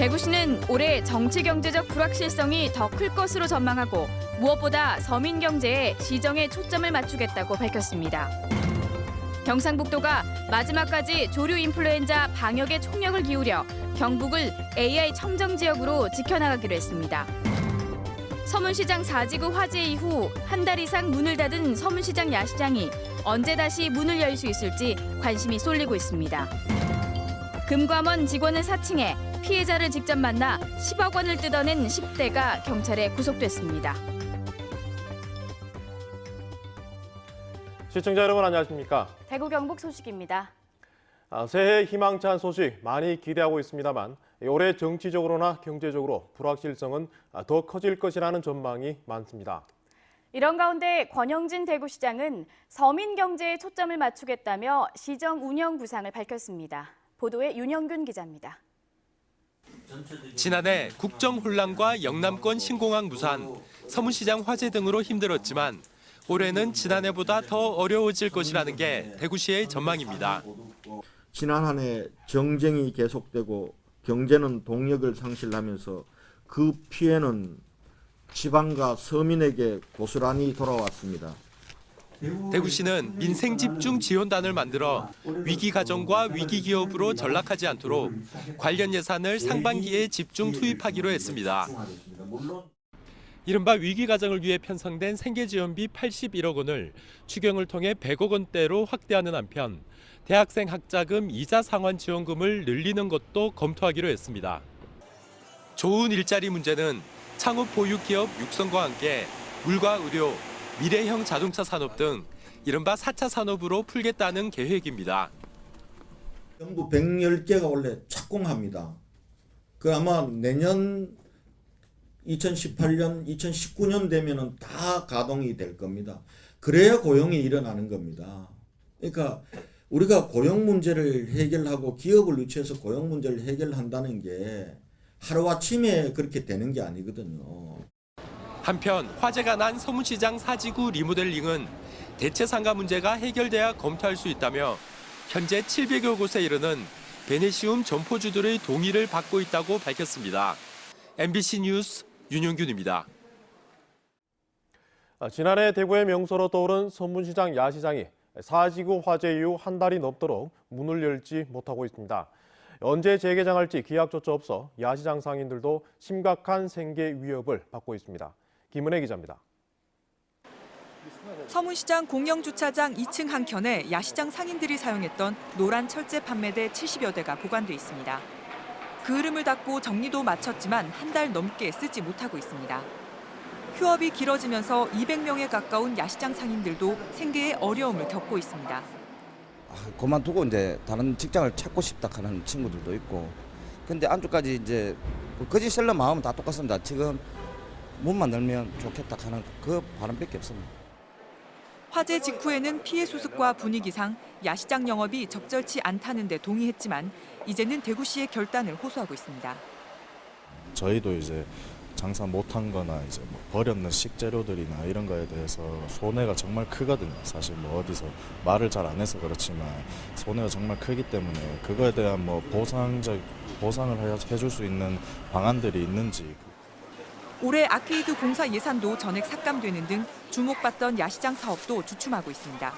대구시는 올해 정치-경제적 불확실성이 더 클 것으로 전망하고 무엇보다 서민 경제에 시정에 초점을 맞추겠다고 밝혔습니다. 경상북도가 마지막까지 조류 인플루엔자 방역에 총력을 기울여 경북을 AI 청정 지역으로 지켜나가기로 했습니다. 서문시장 4지구 화재 이후 한 달 이상 문을 닫은 서문시장 야시장이 언제 다시 문을 열 수 있을지 관심이 쏠리고 있습니다. 금감원 직원은 사칭해 피해자를 직접 만나 10억 원을 뜯어낸 10대가 경찰에 구속됐습니다. 시청자 여러분 안녕하십니까? 대구 경북 소식입니다. 새해 희망찬 소식 많이 기대하고 있습니다만 올해 정치적으로나 경제적으로 불확실성은 더 커질 것이라는 전망이 많습니다. 이런 가운데 권영진 대구시장은 서민 경제에 초점을 맞추겠다며 시정 운영 구상을 밝혔습니다. 보도에 윤영균 기자입니다. 지난해 국정 혼란과 영남권 신공항 무산, 서문시장 화재 등으로 힘들었지만 올해는 지난해보다 더 어려워질 것이라는 게 대구시의 전망입니다. 지난 한 해 정쟁이 계속되고 경제는 동력을 상실하면서 그 피해는 지방과 서민에게 고스란히 돌아왔습니다. 대구시는 민생집중지원단을 만들어 위기가정과 위기기업으로 전락하지 않도록 관련 예산을 상반기에 집중 투입하기로 했습니다. 이른바 위기가정을 위해 편성된 생계지원비 81억 원을 추경을 통해 100억 원대로 확대하는 한편 대학생 학자금 이자 상환 지원금을 늘리는 것도 검토하기로 했습니다. 좋은 일자리 문제는 창업 보육기업 육성과 함께 물과 의료, 미래형 자동차 산업 등 이른바 4차 산업으로 풀겠다는 계획입니다. 전부 110개가 원래 착공합니다. 그 아마 내년 2018년, 2019년 되면은 다 가동이 될 겁니다. 그래야 고용이 일어나는 겁니다. 그러니까 우리가 고용 문제를 해결하고 기업을 유치해서 고용 문제를 해결한다는 게 하루아침에 그렇게 되는 게 아니거든요. 한편 화재가 난 서문시장 4지구 리모델링은 대체 상가 문제가 해결돼야 검토할 수 있다며 현재 700여 곳에 이르는 베네시움 점포주들의 동의를 받고 있다고 밝혔습니다. MBC 뉴스 윤영균입니다. 지난해 대구의 명소로 떠오른 서문시장 야시장이 4지구 화재 이후 한 달이 넘도록 문을 열지 못하고 있습니다. 언제 재개장할지 기약조차 없어 야시장 상인들도 심각한 생계 위협을 받고 있습니다. 김은혜 기자입니다. 서문시장 공영주차장 2층 한켠에 야시장 상인들이 사용했던 노란 철제 판매대 70여 대가 보관돼 있습니다. 그 흐름을 닫고 정리도 마쳤지만 한 달 넘게 쓰지 못하고 있습니다. 휴업이 길어지면서 200명에 가까운 야시장 상인들도 생계에 어려움을 겪고 있습니다. 그만두고 이제 다른 직장을 찾고 싶다 하는 친구들도 있고, 근데 안쪽까지 이제 거짓 셀러 마음은 다 똑같습니다. 지금 문만 열면 좋겠다 하는 그 바람밖에 없습니다. 화재 직후에는 피해 수습과 분위기상 야시장 영업이 적절치 않다는 데 동의했지만 이제는 대구시의 결단을 호소하고 있습니다. 저희도 이제 장사 못한 거나 이제 뭐 버렸는 식재료들이나 이런 거에 대해서 손해가 정말 크거든요. 사실 뭐 어디서 말을 잘 안 해서 그렇지만 손해가 정말 크기 때문에 그거에 대한 뭐 보상을 해줄 수 있는 방안들이 있는지. 올해 아케이드 공사 예산도 전액 삭감되는 등 주목받던 야시장 사업도 주춤하고 있습니다.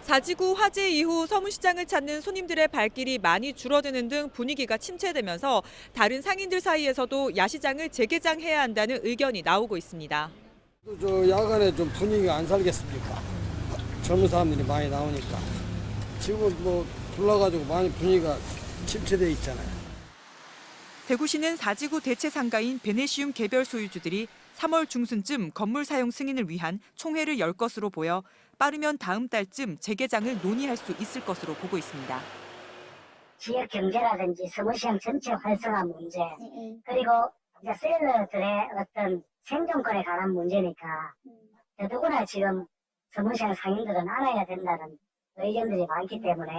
4지구 화재 이후 서문시장을 찾는 손님들의 발길이 많이 줄어드는 등 분위기가 침체되면서 다른 상인들 사이에서도 야시장을 재개장해야 한다는 의견이 나오고 있습니다. 저 야간에 좀 분위기가 안 살겠습니까? 젊은 사람들이 많이 나오니까. 지금 뭐 불러가지고 많이 분위기가 침체돼 있잖아요. 대구시는 4지구 대체 상가인 베네시움 개별 소유주들이 3월 중순쯤 건물 사용 승인을 위한 총회를 열 것으로 보여 빠르면 다음 달쯤 재개장을 논의할 수 있을 것으로 보고 있습니다. 지역 경제라든지 서문시장 전체 활성화 문제, 그리고 이제 셀러들의 어떤 생존권에 관한 문제니까 누구나 지금 서문시장 상인들은 알아야 된다는 의견들이 많기 때문에.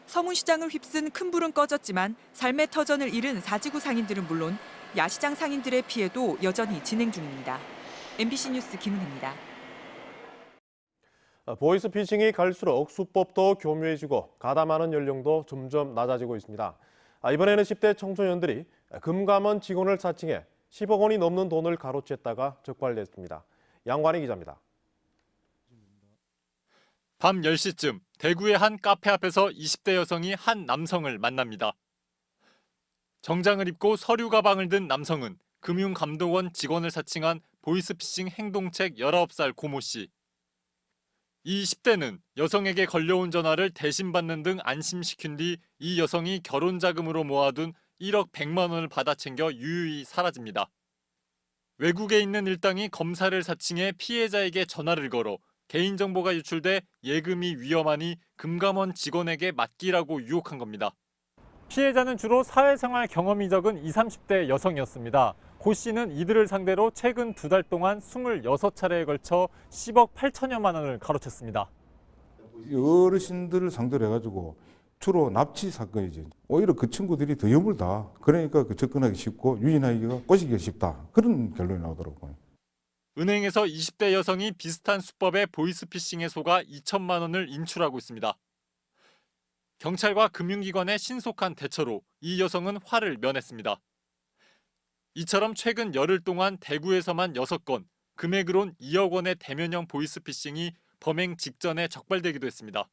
서문시장을 휩쓴 큰 불은 꺼졌지만 삶의 터전을 잃은 4지구 상인들은 물론 야시장 상인들의 피해도 여전히 진행 중입니다. MBC 뉴스 김은혜입니다. 보이스피싱이 갈수록 수법도 교묘해지고 가담하는 연령도 점점 낮아지고 있습니다. 이번에는 10대 청소년들이 금감원 직원을 사칭해 10억 원이 넘는 돈을 가로챘다가 적발됐습니다. 양관희 기자입니다. 밤 10시쯤 대구의 한 카페 앞에서 20대 여성이 한 남성을 만납니다. 정장을 입고 서류 가방을 든 남성은 금융감독원 직원을 사칭한 보이스피싱 행동책 19살 고모 씨. 이 10대는 여성에게 걸려온 전화를 대신 받는 등 안심시킨 뒤 이 여성이 결혼 자금으로 모아둔 1억 100만 원을 받아 챙겨 유유히 사라집니다. 외국에 있는 일당이 검사를 사칭해 피해자에게 전화를 걸어 개인정보가 유출돼 예금이 위험하니 금감원 직원에게 맡기라고 유혹한 겁니다. 피해자는 주로 사회생활 경험이 적은 20, 30대 여성이었습니다. 고 씨는 이들을 상대로 최근 2달 동안 26차례에 걸쳐 10억 8천여만 원을 가로챘습니다. 어르신들을 상대로 해가지고 주로 납치 사건이지. 오히려 그 친구들이 더 여물다. 그러니까 그 접근하기 쉽고 유인하기가 꼬시기가 쉽다. 그런 결론이 나오더라고요. 은행에서 20대 여성이 비슷한 수법의 보이스피싱에 속아 2천만 원을 인출하고 있습니다. 경찰과 금융기관의 신속한 대처로 이 여성은 화를 면했습니다. 이처럼 최근 열흘 동안 대구에서만 6건, 금액으론 2억 원의 대면형 보이스피싱이 범행 직전에 적발되기도 했습니다.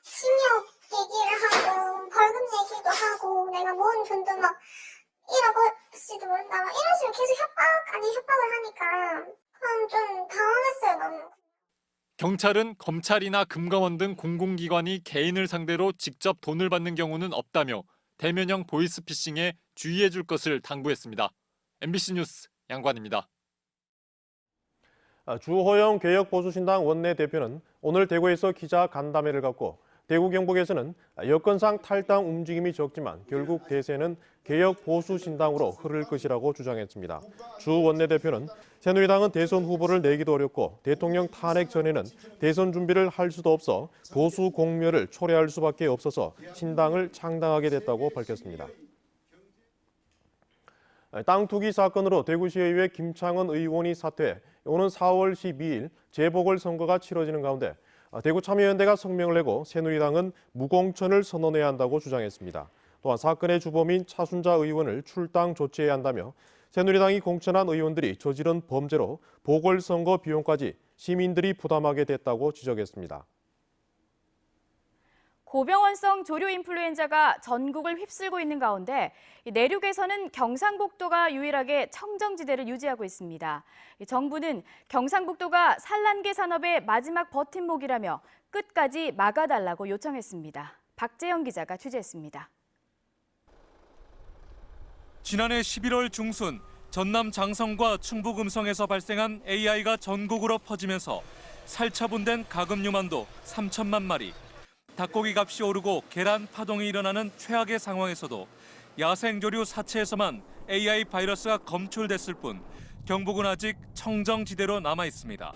신용 얘기를 하고 벌금 내기도 하고 내가 모은 돈도 막 1억 원씩도 모른다 막 이런 식으로 계속 협박 아닌 협박을 하니까 좀 당황했어요. 너무. 경찰은 검찰이나 금감원 등 공공기관이 개인을 상대로 직접 돈을 받는 경우는 없다며 대면형 보이스피싱에 주의해 줄 것을 당부했습니다. MBC 뉴스 양관입니다. 주호영 개혁보수신당 원내대표는 오늘 대구에서 기자 간담회를 갖고 대구 경북에서는 여건상 탈당 움직임이 적지만 결국 대세는 개혁보수신당으로 흐를 것이라고 주장했습니다. 주 원내대표는 새누리당은 대선 후보를 내기도 어렵고 대통령 탄핵 전에는 대선 준비를 할 수도 없어 보수 공멸을 초래할 수밖에 없어서 신당을 창당하게 됐다고 밝혔습니다. 땅 투기 사건으로 대구시의회 김창원 의원이 사퇴해 오는 4월 12일 재보궐선거가 치러지는 가운데 대구 참여연대가 성명을 내고 새누리당은 무공천을 선언해야 한다고 주장했습니다. 또한 사건의 주범인 차순자 의원을 출당 조치해야 한다며 새누리당이 공천한 의원들이 저지른 범죄로 보궐선거 비용까지 시민들이 부담하게 됐다고 지적했습니다. 고병원성 조류 인플루엔자가 전국을 휩쓸고 있는 가운데 내륙에서는 경상북도가 유일하게 청정지대를 유지하고 있습니다. 정부는 경상북도가 산란계 산업의 마지막 버팀목이라며 끝까지 막아달라고 요청했습니다. 박재영 기자가 취재했습니다. 지난해 11월 중순 전남 장성과 충북 음성에서 발생한 AI가 전국으로 퍼지면서 살처분된 가금류만도 3천만 마리, 닭고기 값이 오르고 계란 파동이 일어나는 최악의 상황에서도 야생조류 사체에서만 AI 바이러스가 검출됐을 뿐 경북은 아직 청정지대로 남아 있습니다.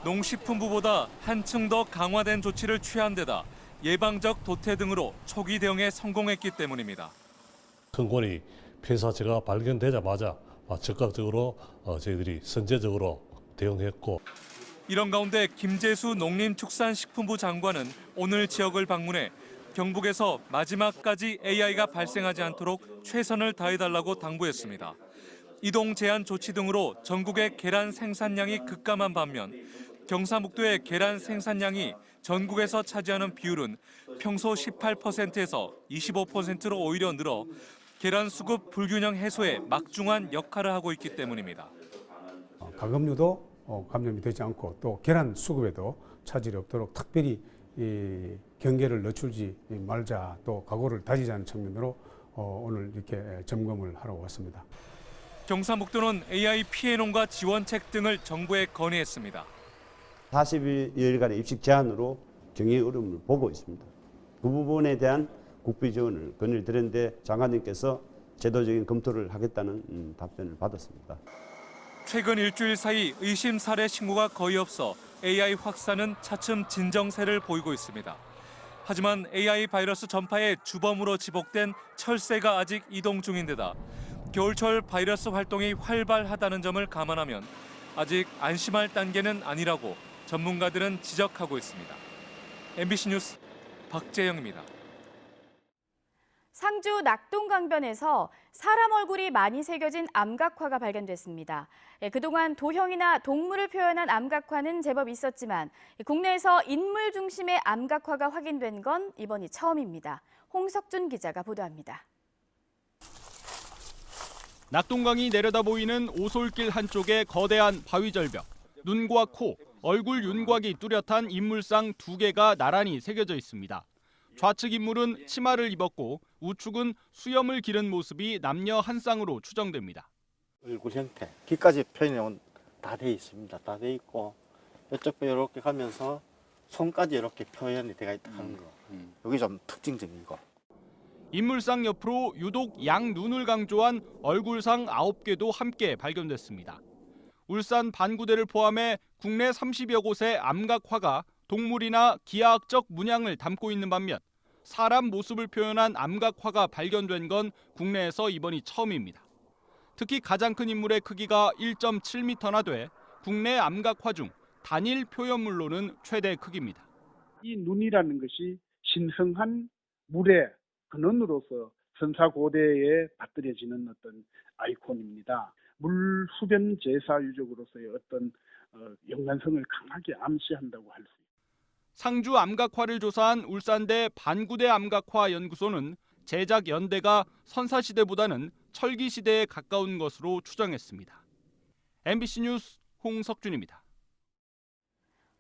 농식품부보다 한층 더 강화된 조치를 취한 데다 예방적 도태 등으로 초기 대응에 성공했기 때문입니다. 큰곤이 폐사체가 발견되자마자 적극적으로 저희들이 선제적으로 대응했고, 이런 가운데 김재수 농림축산식품부 장관은 오늘 지역을 방문해 경북에서 마지막까지 AI가 발생하지 않도록 최선을 다해달라고 당부했습니다. 이동 제한 조치 등으로 전국의 계란 생산량이 급감한 반면 경상북도의 계란 생산량이 전국에서 차지하는 비율은 평소 18%에서 25%로 오히려 늘어 계란 수급 불균형 해소에 막중한 역할을 하고 있기 때문입니다. 가금류도 감염이 되지 않고 또 계란 수급에도 차질이 없도록 특별히 경계를 늦추지 말자, 또 각오를 다지자는 측면으로 오늘 이렇게 점검을 하러 왔습니다. 경상북도는 AI 피해농가 지원책 등을 정부에 건의했습니다. 40일간의 입식 제한으로 경영의 어려움을 보고 있습니다. 그 부분에 대한 국비 지원을 건의를 드렸는데 장관님께서 제도적인 검토를 하겠다는 답변을 받았습니다. 최근 일주일 사이 의심 사례 신고가 거의 없어 AI 확산은 차츰 진정세를 보이고 있습니다. 하지만 AI 바이러스 전파의 주범으로 지목된 철새가 아직 이동 중인데다 겨울철 바이러스 활동이 활발하다는 점을 감안하면 아직 안심할 단계는 아니라고 전문가들은 지적하고 있습니다. MBC 뉴스 박재영입니다. 상주 낙동강변에서 사람 얼굴이 많이 새겨진 암각화가 발견됐습니다. 그동안 도형이나 동물을 표현한 암각화는 제법 있었지만 국내에서 인물 중심의 암각화가 확인된 건 이번이 처음입니다. 홍석준 기자가 보도합니다. 낙동강이 내려다 보이는 오솔길 한쪽에 거대한 바위절벽, 눈과 코, 얼굴 윤곽이 뚜렷한 인물상 2개가 나란히 새겨져 있습니다. 좌측 인물은 치마를 입었고 우측은 수염을 기른 모습이 남녀 한 쌍으로 추정됩니다. 얼굴 형태, 귀까지 표현이 다 돼 있습니다. 다 돼 있고 이쪽도 이렇게 가면서 손까지 이렇게 표현이 되어 있다는 거. 여기 좀 특징적인 거. 인물상 옆으로 유독 양 눈을 강조한 얼굴상 9개도 함께 발견됐습니다. 울산 반구대를 포함해 국내 30여 곳의 암각화가 동물이나 기하학적 문양을 담고 있는 반면 사람 모습을 표현한 암각화가 발견된 건 국내에서 이번이 처음입니다. 특히 가장 큰 인물의 크기가 1.7m나 돼 국내 암각화 중 단일 표현물로는 최대 크기입니다. 이 눈이라는 것이 신성한 물의 근원으로서 선사고대에 받들여지는 어떤 아이콘입니다. 물 후변 제사 유적으로서의 어떤 연관성을 강하게 암시한다고 할 수 있습니다. 상주 암각화를 조사한 울산대 반구대 암각화 연구소는 제작 연대가 선사시대보다는 철기시대에 가까운 것으로 추정했습니다. MBC 뉴스 홍석준입니다.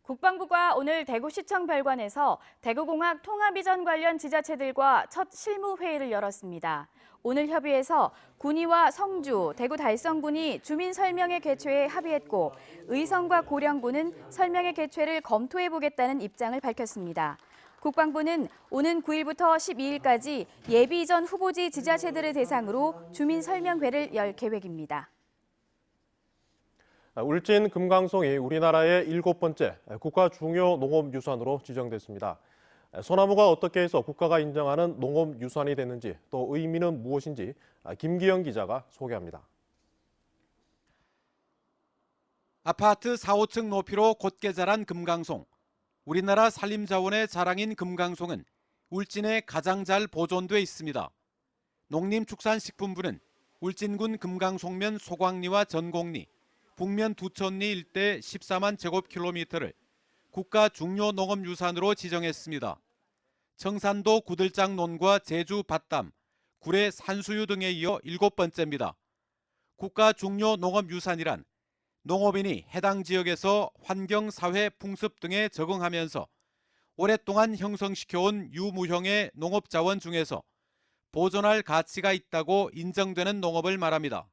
국방부가 오늘 대구시청 별관에서 대구공학 통합이전 관련 지자체들과 첫 실무회의를 열었습니다. 오늘 협의에서 군위와 성주, 대구 달성군이 주민 설명회 개최에 합의했고 의성과 고령군은 설명회 개최를 검토해보겠다는 입장을 밝혔습니다. 국방부는 오는 9일부터 12일까지 예비 이전 후보지 지자체들을 대상으로 주민 설명회를 열 계획입니다. 울진 금강송이 우리나라의 7번째 국가 중요 농업유산으로 지정됐습니다. 소나무가 어떻게 해서 국가가 인정하는 농업유산이 됐는지 또 의미는 무엇인지 김기영 기자가 소개합니다. 아파트 4, 5층 높이로 곧게 자란 금강송. 우리나라 산림자원의 자랑인 금강송은 울진에 가장 잘 보존돼 있습니다. 농림축산식품부는 울진군 금강송면 소광리와 전곡리, 북면 두천리 일대 14만 제곱킬로미터를 국가 중요 농업유산으로 지정했습니다. 청산도 구들장 논과 제주 밭담, 구례 산수유 등에 이어 7번째입니다. 국가 중요 농업유산이란 농업인이 해당 지역에서 환경, 사회, 풍습 등에 적응하면서 오랫동안 형성시켜온 유무형의 농업자원 중에서 보존할 가치가 있다고 인정되는 농업을 말합니다.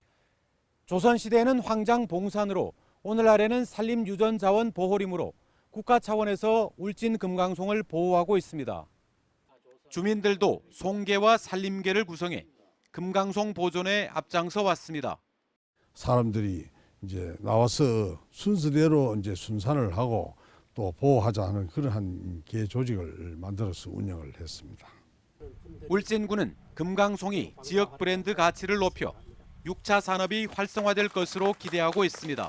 조선시대에는 황장 봉산으로 오늘날에는 산림유전자원 보호림으로 국가 차원에서 울진 금강송을 보호하고 있습니다. 주민들도 송계와 산림계를 구성해 금강송 보존에 앞장서 왔습니다. 사람들이 이제 나와서 순서대로 이제 순산을 하고 또 보호하자는 그러한 계 조직을 만들어서 운영을 했습니다. 울진군은 금강송이 지역 브랜드 가치를 높여 6차 산업이 활성화될 것으로 기대하고 있습니다.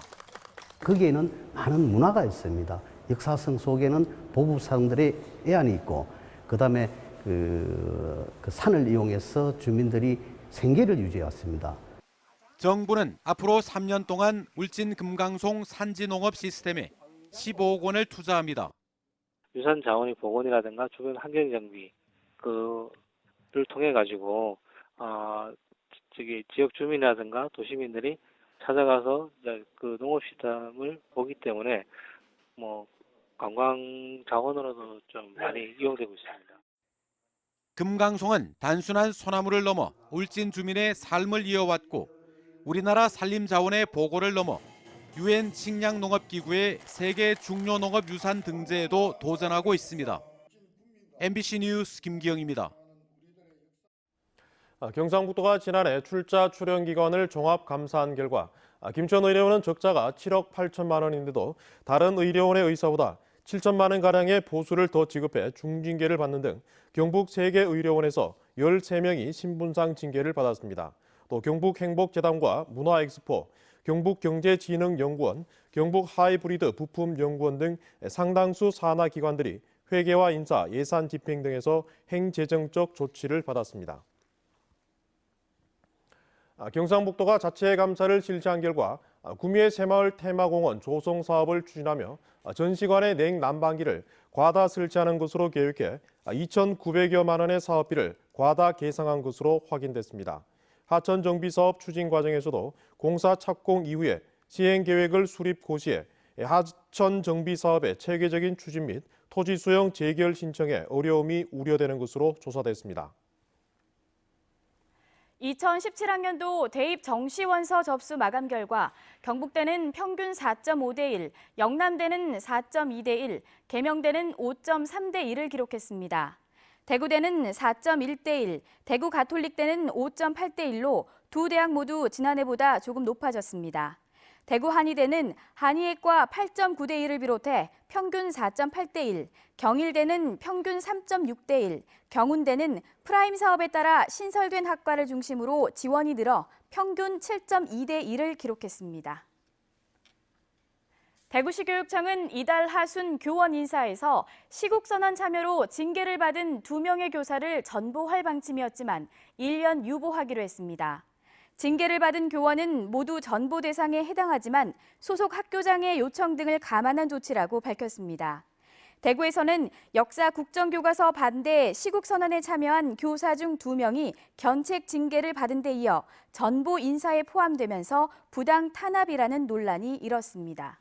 거기에는 많은 문화가 있습니다. 역사성 속에는 보부상들의 애안이 있고 그다음에 그 산을 이용해서 주민들이 생계를 유지해 왔습니다. 정부는 앞으로 3년 동안 울진 금강송 산지농업 시스템에 15억 원을 투자합니다. 유산 자원의 복원이라든가 주변 환경 정비 그를 통해 가지고 지역 주민이라든가 도시민들이 찾아가서 그 농업 시스템을 보기 때문에 관광 자원으로도 좀 많이 이용되고 있습니다. 금강송은 단순한 소나무를 넘어 울진 주민의 삶을 이어왔고 우리나라 산림자원의 보고를 넘어 UN 식량농업기구의 세계 중요농업유산 등재에도 도전하고 있습니다. MBC 뉴스 김기영입니다. 경상북도가 지난해 출자 출연 기관을 종합 감사한 결과 김천 의료원은 적자가 7억 8천만 원인데도 다른 의료원의 의사보다 7천만 원가량의 보수를 더 지급해 중징계를 받는 등 경북 3개 의료원에서 13명이 신분상 징계를 받았습니다. 또 경북행복재단과 문화엑스포, 경북경제진흥연구원, 경북하이브리드 부품연구원 등 상당수 산하기관들이 회계와 인사, 예산 집행 등에서 행재정적 조치를 받았습니다. 경상북도가 자체 감사를 실시한 결과 구미의 새마을 테마공원 조성 사업을 추진하며 전시관의 냉난방기를 과다 설치하는 것으로 계획해 2,900여만 원의 사업비를 과다 계상한 것으로 확인됐습니다. 하천 정비 사업 추진 과정에서도 공사 착공 이후에 시행 계획을 수립 고시에 하천 정비 사업의 체계적인 추진 및 토지 수용 재결 신청에 어려움이 우려되는 것으로 조사됐습니다. 2017학년도 대입 정시원서 접수 마감 결과 경북대는 평균 4.5대 1, 영남대는 4.2대 1, 계명대는 5.3대 1을 기록했습니다. 대구대는 4.1대 1, 대구 가톨릭대는 5.8대 1로 두 대학 모두 지난해보다 조금 높아졌습니다. 대구 한의대는 한의학과 8.9대 1을 비롯해 평균 4.8대 1, 경일대는 평균 3.6대 1, 경운대는 프라임 사업에 따라 신설된 학과를 중심으로 지원이 늘어 평균 7.2대 1을 기록했습니다. 대구시 교육청은 이달 하순 교원 인사에서 시국선언 참여로 징계를 받은 2명의 교사를 전보할 방침이었지만 1년 유보하기로 했습니다. 징계를 받은 교원은 모두 전보 대상에 해당하지만 소속 학교장의 요청 등을 감안한 조치라고 밝혔습니다. 대구에서는 역사 국정교과서 반대 시국선언에 참여한 교사 중 2명이 견책 징계를 받은 데 이어 전보 인사에 포함되면서 부당 탄압이라는 논란이 일었습니다.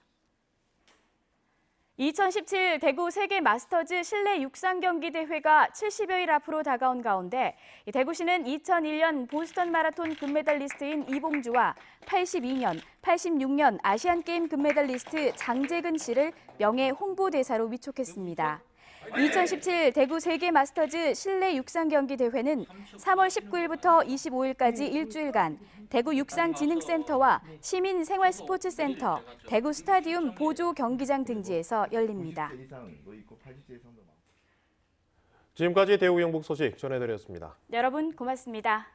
2017 대구 세계 마스터즈 실내 육상 경기 대회가 70여일 앞으로 다가온 가운데 대구시는 2001년 보스턴 마라톤 금메달리스트인 이봉주와 82년, 86년 아시안게임 금메달리스트 장재근 씨를 명예 홍보대사로 위촉했습니다. 2017 대구 세계 마스터즈 실내 육상 경기 대회는 3월 19일부터 25일까지 일주일간 대구 육상진흥센터와 시민생활스포츠센터, 대구 스타디움 보조 경기장 등지에서 열립니다. 지금까지 대구 영북 소식 전해드렸습니다. 여러분 고맙습니다.